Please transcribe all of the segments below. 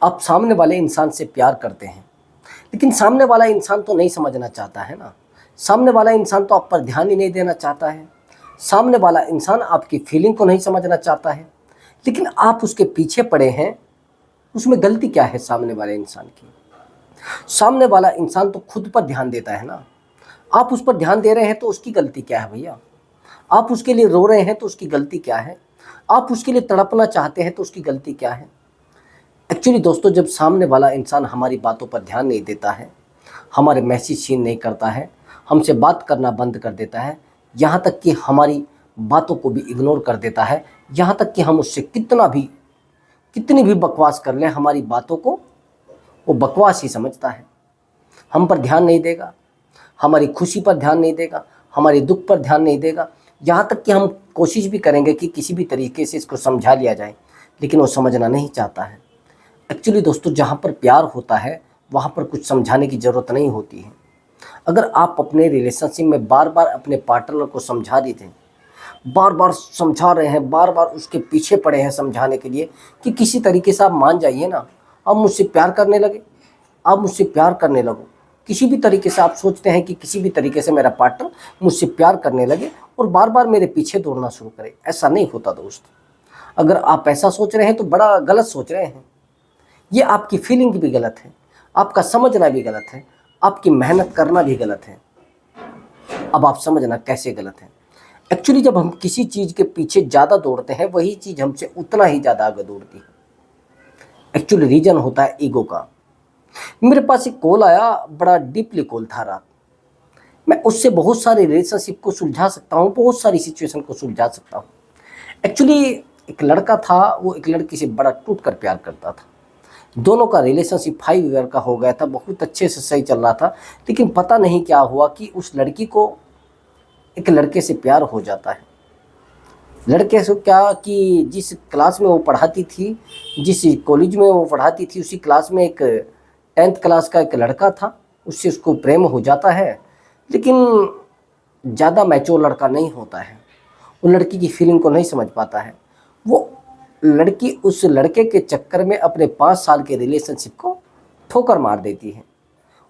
आप सामने वाले इंसान से प्यार करते हैं, लेकिन सामने वाला इंसान तो नहीं समझना चाहता है ना। सामने वाला इंसान तो आप पर ध्यान ही नहीं देना चाहता है। सामने वाला इंसान आपकी फीलिंग को नहीं समझना चाहता है, लेकिन आप उसके पीछे पड़े हैं। उसमें गलती क्या है सामने वाले इंसान की? सामने वाला इंसान तो खुद पर ध्यान देता है ना। आप उस पर ध्यान दे रहे हैं तो उसकी गलती क्या है भैया? आप उसके लिए रो रहे हैं तो उसकी गलती क्या है? आप उसके लिए तड़पना चाहते हैं तो उसकी गलती क्या है? एक्चुअली दोस्तों, जब सामने वाला इंसान हमारी बातों पर ध्यान नहीं देता है, हमारे मैसेज सीन नहीं करता है, हमसे बात करना बंद कर देता है, यहाँ तक कि हमारी बातों को भी इग्नोर कर देता है, यहाँ तक कि हम उससे कितनी भी बकवास कर लें, हमारी बातों को वो बकवास ही समझता है। हम पर ध्यान नहीं देगा, हमारी खुशी पर ध्यान नहीं देगा, हमारे दुख पर ध्यान नहीं देगा। यहाँ तक कि हम कोशिश भी करेंगे कि किसी भी तरीके से इसको समझा लिया जाए, लेकिन वो समझना नहीं चाहता है। एक्चुअली दोस्तों, जहाँ पर प्यार होता है वहाँ पर कुछ समझाने की ज़रूरत नहीं होती है। अगर आप अपने रिलेशनशिप में बार बार अपने पार्टनर को समझा देते हैं, बार बार समझा रहे हैं, बार बार उसके पीछे पड़े हैं समझाने के लिए कि किसी तरीके से आप मान जाइए ना, आप मुझसे प्यार करने लगे, आप मुझसे प्यार करने लगो। किसी भी तरीके से आप सोचते हैं कि किसी भी तरीके से मेरा पार्टनर मुझसे प्यार करने लगे और बार बार मेरे पीछे दौड़ना शुरू करे। ऐसा नहीं होता दोस्त। अगर आप ऐसा सोच रहे हैं तो बड़ा गलत सोच रहे हैं। ये आपकी फीलिंग भी गलत है, आपका समझना भी गलत है, आपकी मेहनत करना भी गलत है। अब आप समझना कैसे गलत है। एक्चुअली जब हम किसी चीज़ के पीछे ज़्यादा दौड़ते हैं, वही चीज़ हमसे उतना ही ज़्यादा आगे दौड़ती है। एक्चुअली रीज़न होता है ईगो का। मेरे पास एक कॉल आया, बड़ा डीपली कॉल था रात। मैं उससे बहुत सारे रिलेशनशिप को सुलझा सकता हूँ, बहुत सारी सिचुएशन को सुलझा सकता हूँ। एक्चुअली एक लड़का था, वो एक लड़की से बड़ा टूट कर प्यार करता था। दोनों का रिलेशनशिप 5 ईयर का हो गया था, बहुत अच्छे से सही चल रहा था। लेकिन पता नहीं क्या हुआ कि उस लड़की को एक लड़के से प्यार हो जाता है। लड़के से क्या कि जिस क्लास में वो पढ़ाती थी, जिस कॉलेज में वो पढ़ाती थी, उसी क्लास में एक 10th क्लास का एक लड़का था, उससे उसको प्रेम हो जाता है। लेकिन ज़्यादा मैच्योर लड़का नहीं होता है, वो लड़की की फीलिंग को नहीं समझ पाता है। वो लड़की उस लड़के के चक्कर में अपने 5 साल के रिलेशनशिप को ठोकर मार देती है।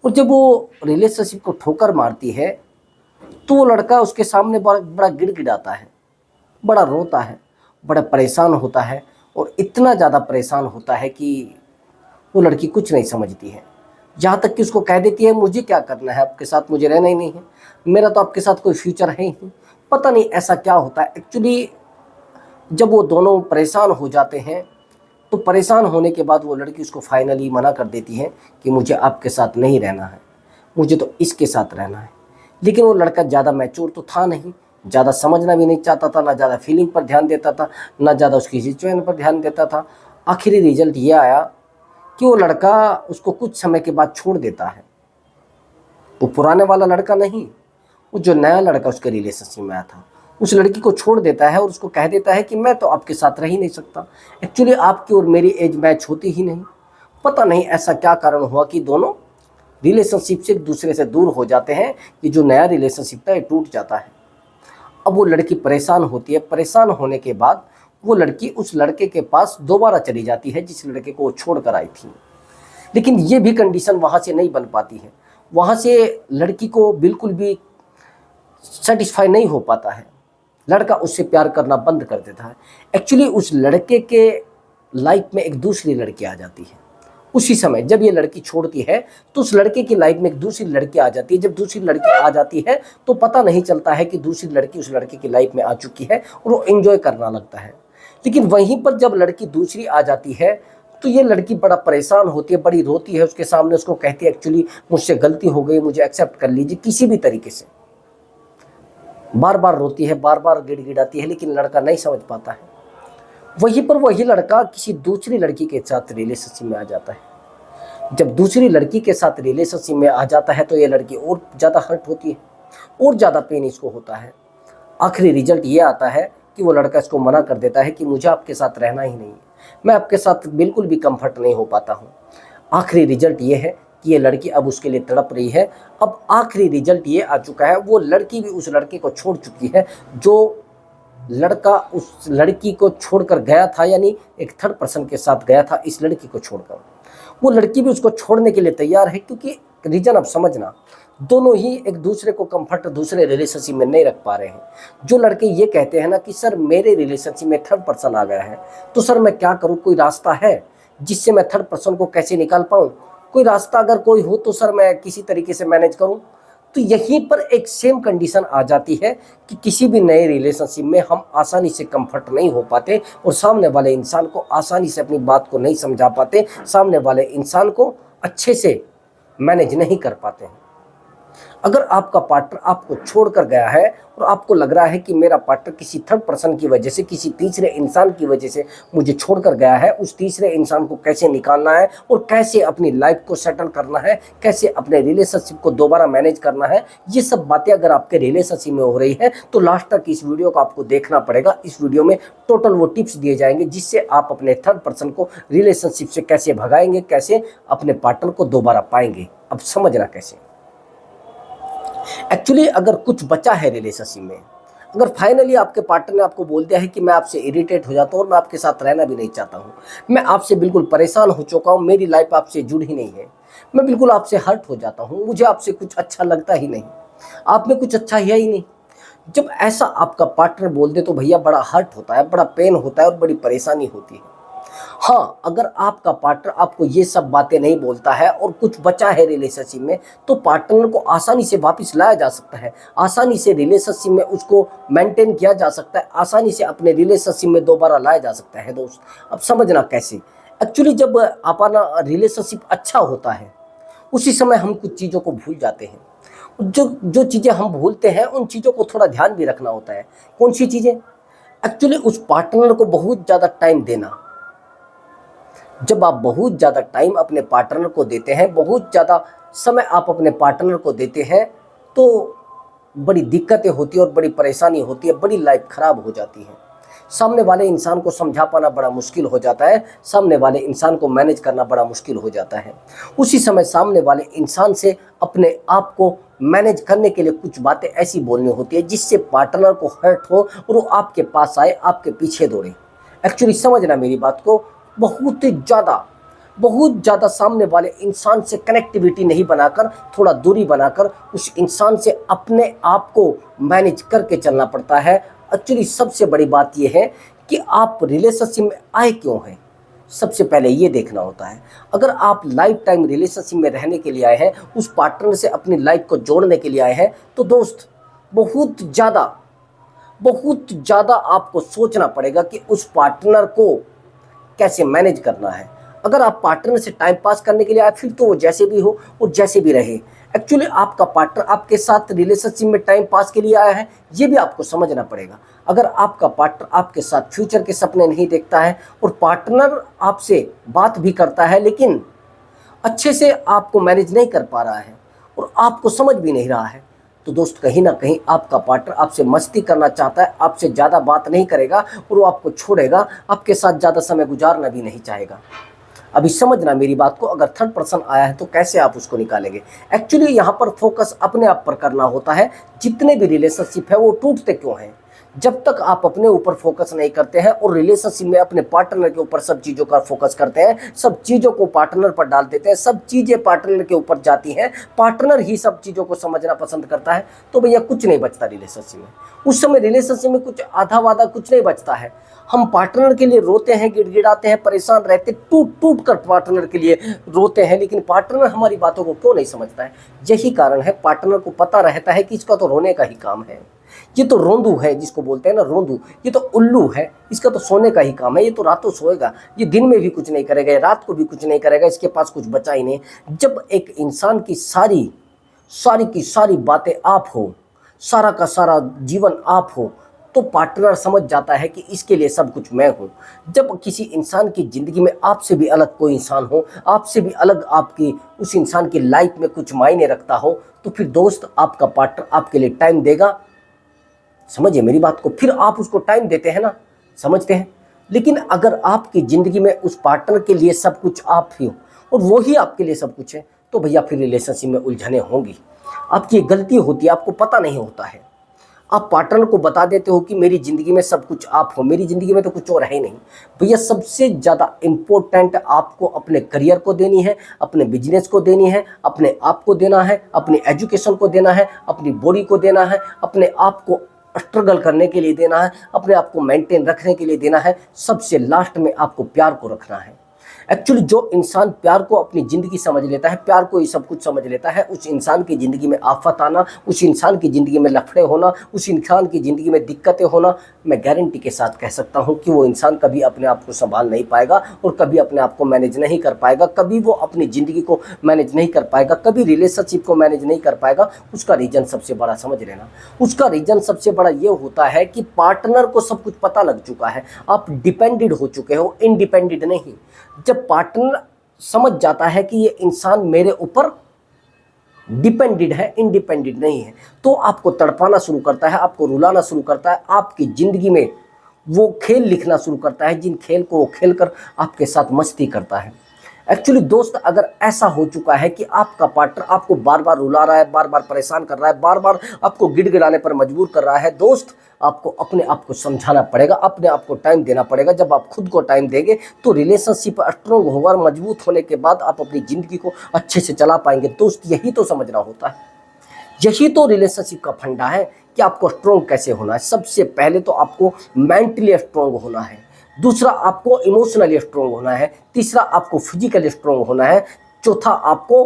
और जब वो रिलेशनशिप को ठोकर मारती है तो वो लड़का उसके सामने बड़ा बड़ा गिड़गिड़ाता है, बड़ा रोता है, बड़ा परेशान होता है। और इतना ज़्यादा परेशान होता है कि वो लड़की कुछ नहीं समझती है। यहाँ तक कि उसको कह देती है, मुझे क्या करना है आपके साथ, मुझे रहना ही नहीं है, मेरा तो आपके साथ कोई फ्यूचर है ही नहीं। पता नहीं ऐसा क्या होता है। एक्चुअली जब वो दोनों परेशान हो जाते हैं तो परेशान होने के बाद वो लड़की उसको फाइनली मना कर देती है कि मुझे आपके साथ नहीं रहना है, मुझे तो इसके साथ रहना है। लेकिन वो लड़का ज़्यादा मैच्योर तो था नहीं, ज़्यादा समझना भी नहीं चाहता था, ना ज़्यादा फीलिंग पर ध्यान देता था, ना ज़्यादा उसकी सिचुएशन पर ध्यान देता था। आखिरी रिजल्ट ये आया कि वो लड़का उसको कुछ समय के बाद छोड़ देता है। वो पुराने वाला लड़का नहीं, वो जो नया लड़का उसके रिलेशनशिप में आया था, उस लड़की को छोड़ देता है और उसको कह देता है कि मैं तो आपके साथ रह ही नहीं सकता। एक्चुअली आपकी और मेरी एज मैच होती ही नहीं। पता नहीं ऐसा क्या कारण हुआ कि दोनों रिलेशनशिप से एक दूसरे से दूर हो जाते हैं, कि जो नया रिलेशनशिप था ये टूट जाता है। अब वो लड़की परेशान होती है। परेशान होने के बाद वो लड़की उस लड़के के पास दोबारा चली जाती है जिस लड़के को वो छोड़ कर आई थी। लेकिन ये भी कंडीशन वहाँ से नहीं बन पाती है। वहाँ से लड़की को बिल्कुल भी सेटिस्फाई नहीं हो पाता है। लड़का उससे प्यार करना बंद कर देता है। एक्चुअली उस लड़के के लाइफ में एक दूसरी लड़की आ जाती है। उसी समय जब ये लड़की छोड़ती है तो उस लड़के की लाइफ में एक दूसरी लड़की आ जाती है। जब दूसरी लड़की आ जाती है तो पता नहीं चलता है कि दूसरी लड़की उस लड़के की लाइफ में आ चुकी है और वो एंजॉय करना लगता है। लेकिन वहीं पर जब लड़की दूसरी आ जाती है तो ये लड़की बड़ा परेशान होती है, बड़ी रोती है उसके सामने, उसको कहती है एक्चुअली मुझसे गलती हो गई, मुझे एक्सेप्ट कर लीजिए, किसी भी तरीके से। बार बार रोती है, बार बार गिड़गिड़ाती है, लेकिन लड़का नहीं समझ पाता है। वहीं पर वही लड़का किसी दूसरी लड़की के साथ रिलेशनशिप में आ जाता है। जब दूसरी लड़की के साथ रिलेशनशिप में आ जाता है तो ये लड़की और ज़्यादा हर्ट होती है, और ज़्यादा पेन इसको होता है। आखिरी रिजल्ट ये आता है कि वो लड़का इसको मना कर देता है कि मुझे आपके साथ रहना ही नहीं है, मैं आपके साथ बिल्कुल भी कंफर्ट नहीं हो पाता हूँ। आखिरी रिजल्ट ये है कि ये लड़की अब उसके लिए तड़प रही है। अब आखिरी रिजल्ट ये आ चुका है, वो लड़की भी उस लड़के को छोड़ चुकी है जो लड़का उस लड़की को छोड़कर गया था, यानी एक थर्ड पर्सन के साथ गया था इस लड़की को छोड़कर। वो लड़की भी उसको छोड़ने के लिए तैयार है, क्योंकि रीजन अब समझना, दोनों ही एक दूसरे को कंफर्ट दूसरे रिलेशनशिप में नहीं रख पा रहे हैं। जो लड़के ये कहते हैं ना कि सर मेरे रिलेशनशिप में थर्ड पर्सन आ गया है, तो सर मैं क्या करूं, कोई रास्ता है जिससे मैं थर्ड पर्सन को कैसे निकाल पाऊं, कोई रास्ता अगर कोई हो तो सर मैं किसी तरीके से मैनेज करूं। तो यहीं पर एक सेम कंडीशन आ जाती है कि किसी भी नए रिलेशनशिप में हम आसानी से कंफर्ट नहीं हो पाते और सामने वाले इंसान को आसानी से अपनी बात को नहीं समझा पाते, सामने वाले इंसान को अच्छे से मैनेज नहीं कर पाते हैं। अगर आपका पार्टनर आपको छोड़कर गया है और आपको लग रहा है कि मेरा पार्टनर किसी थर्ड पर्सन की वजह से, किसी तीसरे इंसान की वजह से मुझे छोड़कर गया है, उस तीसरे इंसान को कैसे निकालना है और कैसे अपनी लाइफ को सेटल करना है, कैसे अपने रिलेशनशिप को दोबारा मैनेज करना है, ये सब बातें अगर आपके रिलेशनशिप में हो रही है तो लास्ट तक इस वीडियो को आपको देखना पड़ेगा। इस वीडियो में टोटल वो टिप्स दिए जाएंगे जिससे आप अपने थर्ड पर्सन को रिलेशनशिप से कैसे भगाएंगे, कैसे अपने पार्टनर को दोबारा पाएंगे। अब समझना कैसे। एक्चुअली अगर कुछ बचा है रिलेशनशिप में, अगर फाइनली आपके पार्टनर ने आपको बोल दिया है कि मैं आपसे इरिटेट हो जाता हूँ और मैं आपके साथ रहना भी नहीं चाहता हूँ, मैं आपसे बिल्कुल परेशान हो चुका हूँ, मेरी लाइफ आपसे जुड़ी ही नहीं है, मैं बिल्कुल आपसे हर्ट हो जाता हूँ, मुझे आपसे कुछ अच्छा लगता ही नहीं, आप में कुछ अच्छा है ही नहीं, जब ऐसा आपका पार्टनर बोल दे तो भैया बड़ा हर्ट होता है, बड़ा पेन होता है और बड़ी परेशानी होती है। हाँ, अगर आपका पार्टनर आपको ये सब बातें नहीं बोलता है और कुछ बचा है रिलेशनशिप में, तो पार्टनर को आसानी से वापस लाया जा सकता है, आसानी से रिलेशनशिप में उसको मेंटेन किया जा सकता है, आसानी से अपने रिलेशनशिप में दोबारा लाया जा सकता है दोस्त। अब समझना कैसे। एक्चुअली जब अपना रिलेशनशिप अच्छा होता है उसी समय हम कुछ चीज़ों को भूल जाते हैं। जो जो चीज़ें हम भूलते हैं उन चीज़ों को थोड़ा ध्यान भी रखना होता है। कौन सी चीज़ें? एक्चुअली उस पार्टनर को बहुत ज़्यादा टाइम देना। जब आप बहुत ज़्यादा टाइम अपने पार्टनर को देते हैं, बहुत ज़्यादा समय आप अपने पार्टनर को देते हैं, तो बड़ी दिक्कतें होती है और बड़ी परेशानी होती है, बड़ी लाइफ ख़राब हो जाती है। सामने वाले इंसान को समझा पाना बड़ा मुश्किल हो जाता है, सामने वाले इंसान को मैनेज करना बड़ा मुश्किल हो जाता है। उसी समय सामने वाले इंसान से अपने आप को मैनेज करने के लिए कुछ बातें ऐसी बोलनी होती है जिससे पार्टनर को हर्ट हो और वो आपके पास आए, आपके पीछे दौड़े। एक्चुअली समझना मेरी बात को, बहुत ज़्यादा सामने वाले इंसान से कनेक्टिविटी नहीं बनाकर, थोड़ा दूरी बनाकर उस इंसान से अपने आप को मैनेज करके चलना पड़ता है। एक्चुअली सबसे बड़ी बात यह है कि आप रिलेशनशिप में आए क्यों हैं, सबसे पहले ये देखना होता है। अगर आप लाइफ टाइम रिलेशनशिप में रहने के लिए आए हैं, उस पार्टनर से अपनी लाइफ को जोड़ने के लिए आए हैं, तो दोस्त बहुत ज़्यादा आपको सोचना पड़ेगा कि उस पार्टनर को कैसे मैनेज करना है। अगर आप पार्टनर से टाइम पास करने के लिए आए फिर तो वो जैसे भी हो और जैसे भी रहे। एक्चुअली आपका पार्टनर आपके साथ रिलेशनशिप में टाइम पास के लिए आया है, ये भी आपको समझना पड़ेगा। अगर आपका पार्टनर आपके साथ फ्यूचर के सपने नहीं देखता है और पार्टनर आपसे बात भी करता है लेकिन अच्छे से आपको मैनेज नहीं कर पा रहा है और आपको समझ भी नहीं रहा है, तो दोस्त कहीं ना कहीं आपका पार्टनर आपसे मस्ती करना चाहता है, आपसे ज़्यादा बात नहीं करेगा और वो आपको छोड़ेगा, आपके साथ ज़्यादा समय गुजारना भी नहीं चाहेगा। अभी समझना मेरी बात को, अगर थर्ड पर्सन आया है तो कैसे आप उसको निकालेंगे। एक्चुअली यहाँ पर फोकस अपने आप पर करना होता है। जितने भी रिलेशनशिप है वो टूटते क्यों हैं, जब तक आप अपने ऊपर फोकस नहीं करते हैं और रिलेशनशिप में अपने पार्टनर के ऊपर सब चीज़ों का फोकस करते हैं, सब चीज़ों को पार्टनर पर डाल देते हैं, सब चीज़ें पार्टनर के ऊपर जाती हैं, पार्टनर ही सब चीज़ों को समझना पसंद करता है, तो भैया कुछ नहीं बचता रिलेशनशिप में। उस समय रिलेशनशिप में कुछ आधा वादा कुछ नहीं बचता है। हम पार्टनर के लिए रोते हैं, गिड़गिड़ाते हैं, परेशान रहते, टूट कर पार्टनर के लिए रोते हैं, लेकिन पार्टनर हमारी बातों को क्यों नहीं समझता है। यही कारण है, पार्टनर को पता रहता है कि इसका तो रोने का ही काम है, ये तो रोंदू है, जिसको बोलते हैं ना रोंदू, ये तो उल्लू है, इसका तो सोने का ही काम है, ये तो रातों सोएगा, ये दिन में भी कुछ नहीं करेगा, ये रात को भी कुछ नहीं करेगा, इसके पास कुछ बचा ही नहीं। जब एक इंसान की सारी की सारी बातें आप हो, सारा का सारा जीवन आप हो, तो पार्टनर समझ जाता है कि इसके लिए सब कुछ मैं हूँ। जब किसी इंसान की ज़िंदगी में आपसे भी अलग कोई इंसान हो, आपसे भी अलग आपकी उस इंसान की लाइफ में कुछ मायने रखता हो, तो फिर दोस्त आपका पार्टनर आपके लिए टाइम देगा। समझिए मेरी बात को, फिर आप उसको टाइम देते हैं ना, समझते हैं। लेकिन अगर आपकी ज़िंदगी में उस पार्टनर के लिए सब कुछ आप ही हो और वो ही आपके लिए सब कुछ है, तो भैया फिर रिलेशनशिप में उलझने होंगी। आपकी गलती होती है, आपको पता नहीं होता है। आप पार्टनर को बता देते हो कि मेरी ज़िंदगी में सब कुछ आप हो, मेरी ज़िंदगी में तो कुछ और है ही नहीं। भैया सबसे ज़्यादा इम्पोर्टेंट आपको अपने करियर को देनी है, अपने बिजनेस को देनी है, अपने आप को देना है, अपनी एजुकेशन को देना है, अपनी बॉडी को देना है, अपने आप को स्ट्रगल करने के लिए देना है, अपने आप को मेंटेन रखने के लिए देना है, सबसे लास्ट में आपको प्यार को रखना है। एक्चुअली जो इंसान प्यार को अपनी ज़िंदगी समझ लेता है, प्यार को ही सब कुछ समझ लेता है, उस इंसान की ज़िंदगी में आफत आना, उस इंसान की ज़िंदगी में लफड़े होना, उस इंसान की ज़िंदगी में दिक्कतें होना, मैं गारंटी के साथ कह सकता हूँ कि वो इंसान कभी अपने आप को संभाल नहीं पाएगा और कभी अपने आप को मैनेज नहीं कर पाएगा, कभी वो अपनी ज़िंदगी को मैनेज नहीं कर पाएगा, कभी रिलेशनशिप को मैनेज नहीं कर पाएगा। उसका रीज़न सबसे बड़ा समझ लेना, उसका रीज़न सबसे बड़ा ये होता है कि पार्टनर को सब कुछ पता लग चुका है, आप डिपेंडेड हो चुके हो, इंडिपेंडेंट नहीं। जब पार्टनर समझ जाता है कि ये इंसान मेरे ऊपर डिपेंडेड है, इंडिपेंडेंट नहीं है, तो आपको तड़पाना शुरू करता है, आपको रुलाना शुरू करता है, आपकी ज़िंदगी में वो खेल लिखना शुरू करता है जिन खेल को वो खेलकर आपके साथ मस्ती करता है। एक्चुअली दोस्त, अगर ऐसा हो चुका है कि आपका पार्टनर आपको बार बार रुला रहा है, बार बार परेशान कर रहा है, बार बार आपको गिड़गिड़ाने पर मजबूर कर रहा है, दोस्त आपको अपने आप को समझाना पड़ेगा, अपने आप को टाइम देना पड़ेगा। जब आप खुद को टाइम देंगे तो रिलेशनशिप स्ट्रॉन्ग होगा और मजबूत होने के बाद आप अपनी ज़िंदगी को अच्छे से चला पाएंगे। दोस्त, यही तो समझना होता है, यही तो रिलेशनशिप का फंडा है कि आपको स्ट्रॉन्ग कैसे होना है। सबसे पहले तो आपको मेंटली स्ट्रॉन्ग होना है, दूसरा आपको इमोशनली स्ट्रॉन्ग होना है, तीसरा आपको फिजिकली स्ट्रॉन्ग होना है, चौथा आपको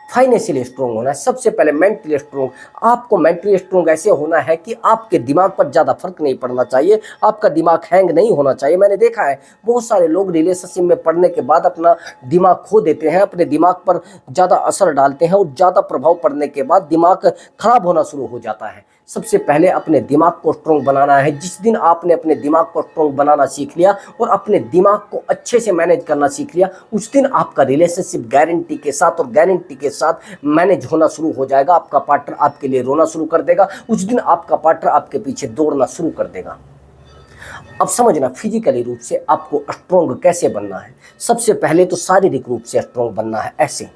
फाइनेंशियली स्ट्रॉन्ग होना है। सबसे पहले मेंटली स्ट्रॉन्ग, आपको मेंटली स्ट्रॉन्ग ऐसे होना है कि आपके दिमाग पर ज़्यादा फर्क नहीं पड़ना चाहिए, आपका दिमाग हैंग नहीं होना चाहिए। मैंने देखा है बहुत सारे लोग रिलेशनशिप में पड़ने के बाद अपना दिमाग खो देते हैं, अपने दिमाग पर ज़्यादा असर डालते हैं और ज़्यादा प्रभाव पड़ने के बाद दिमाग खराब होना शुरू हो जाता है। सबसे पहले अपने दिमाग को स्ट्रॉन्ग बनाना है। जिस दिन आपने अपने दिमाग को स्ट्रॉन्ग बनाना सीख लिया और अपने दिमाग को अच्छे से मैनेज करना सीख लिया, उस दिन आपका रिलेशनशिप गारंटी के साथ और गारंटी के साथ मैनेज होना शुरू हो जाएगा। आपका पार्टनर आपके लिए रोना शुरू कर देगा, उस दिन आपका पार्टनर आपके पीछे दौड़ना शुरू कर देगा। अब समझना, फिजिकली रूप से आपको स्ट्रॉन्ग कैसे बनना है। सबसे पहले तो शारीरिक रूप से स्ट्रॉन्ग बनना है, ऐसे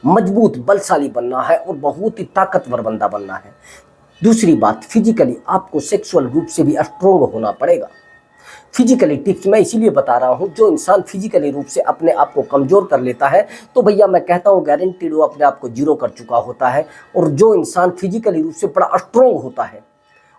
मजबूत बलशाली बनना है और बहुत ही ताकतवर बंदा बनना है। दूसरी बात, फिजिकली आपको सेक्सुअल रूप से भी स्ट्रॉन्ग होना पड़ेगा। फिजिकली टिप्स मैं इसीलिए बता रहा हूँ, जो इंसान फिजिकली रूप से अपने आप को कमज़ोर कर लेता है तो भैया मैं कहता हूँ गारंटीड वो अपने आप को जीरो कर चुका होता है। और जो इंसान फिजिकली रूप से बड़ा स्ट्रॉन्ग होता है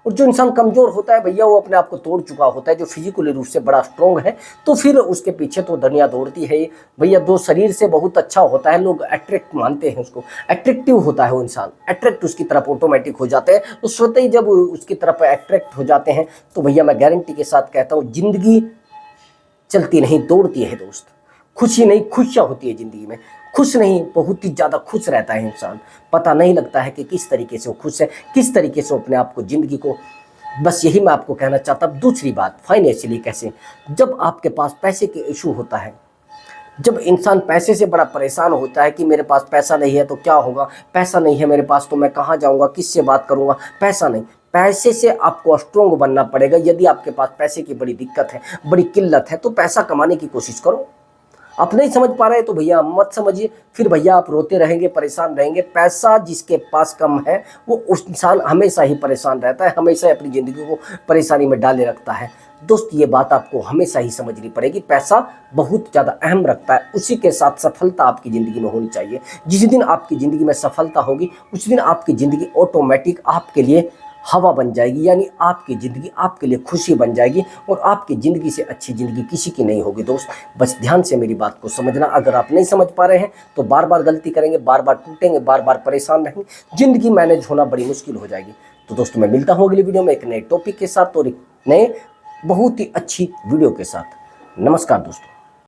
और जो इंसान कमज़ोर होता है भैया वो अपने आप को तोड़ चुका होता है। जो फिजिकली रूप से बड़ा स्ट्रॉन्ग है तो फिर उसके पीछे तो दुनिया दौड़ती है भैया। दो शरीर से बहुत अच्छा होता है, लोग अट्रैक्ट मानते हैं उसको, अट्रैक्टिव होता है वो इंसान, अट्रैक्ट उसकी तरफ ऑटोमेटिक हो जाते हैं। तो स्वतः ही जब उसकी तरफ अट्रैक्ट हो जाते हैं तो भैया मैं गारंटी के साथ कहता हूँ ज़िंदगी चलती नहीं दौड़ती है दोस्त। खुशी नहीं खुशियाँ होती है ज़िंदगी में, खुश नहीं बहुत ही ज़्यादा खुश रहता है इंसान। पता नहीं लगता है कि किस तरीके से वो खुश है, किस तरीके से अपने आप को ज़िंदगी को, बस यही मैं आपको कहना चाहता हूँ। दूसरी बात, फाइनेंशियली कैसे, जब आपके पास पैसे के इशू होता है, जब इंसान पैसे से बड़ा परेशान होता है कि मेरे पास पैसा नहीं है तो क्या होगा, पैसा नहीं है मेरे पास तो मैं कहाँ जाऊँगा, किससे बात करूँगा, पैसा नहीं। पैसे से आपको स्ट्रॉन्ग बनना पड़ेगा। यदि आपके पास पैसे की बड़ी दिक्कत है, बड़ी किल्लत है, तो पैसा कमाने की कोशिश करो। आप नहीं समझ पा रहे तो भैया मत समझिए, फिर भैया आप रोते रहेंगे, परेशान रहेंगे। पैसा जिसके पास कम है वो उस इंसान हमेशा ही परेशान रहता है, हमेशा अपनी ज़िंदगी को परेशानी में डाले रखता है। दोस्त, ये बात आपको हमेशा ही समझनी पड़ेगी, पैसा बहुत ज़्यादा अहम रखता है, उसी के साथ सफलता आपकी ज़िंदगी में होनी चाहिए। जिस दिन आपकी ज़िंदगी में सफलता होगी उस दिन आपकी ज़िंदगी ऑटोमेटिक आपके लिए हवा बन जाएगी, यानी आपकी ज़िंदगी आपके लिए खुशी बन जाएगी और आपकी ज़िंदगी से अच्छी ज़िंदगी किसी की नहीं होगी। दोस्त, बस ध्यान से मेरी बात को समझना। अगर आप नहीं समझ पा रहे हैं तो बार बार गलती करेंगे, बार बार टूटेंगे, बार बार परेशान रहेंगे, ज़िंदगी मैनेज होना बड़ी मुश्किल हो जाएगी। तो दोस्तों, मैं मिलता हूँ अगली वीडियो में एक नए टॉपिक के साथ और एक नए बहुत ही अच्छी वीडियो के साथ। नमस्कार दोस्तों।